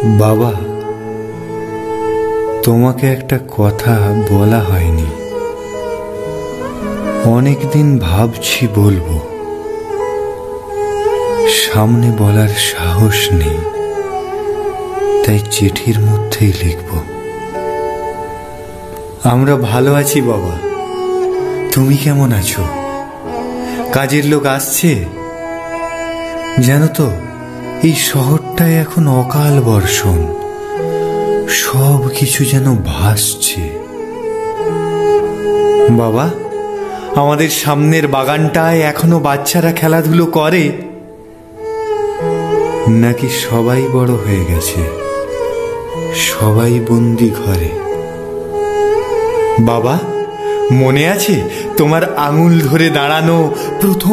বাবা, তোমাকে একটা কথা বলা হয়নি। অনেকদিন ভাবছি বলবো, সামনে বলার সাহস নেই, তাই চিঠির মধ্যেই লিখব। আমরা ভালো আছি বাবা, তুমি কেমন আছো? কাজের লোক আসছে? জানো তো, এই শহরটায় এখন অকাল বর্ষণ, সব কিছু যেন ভাসছে। বাবা, আমাদের সামনের বাগানটায় এখনো বাচ্চারা খেলাধুলো করে, নাকি সবাই বড় হয়ে গেছে, সবাই বন্দি ঘরে? বাবা, মনে আছে তোমার আঙুল ধরে দাঁড়ানো প্রথম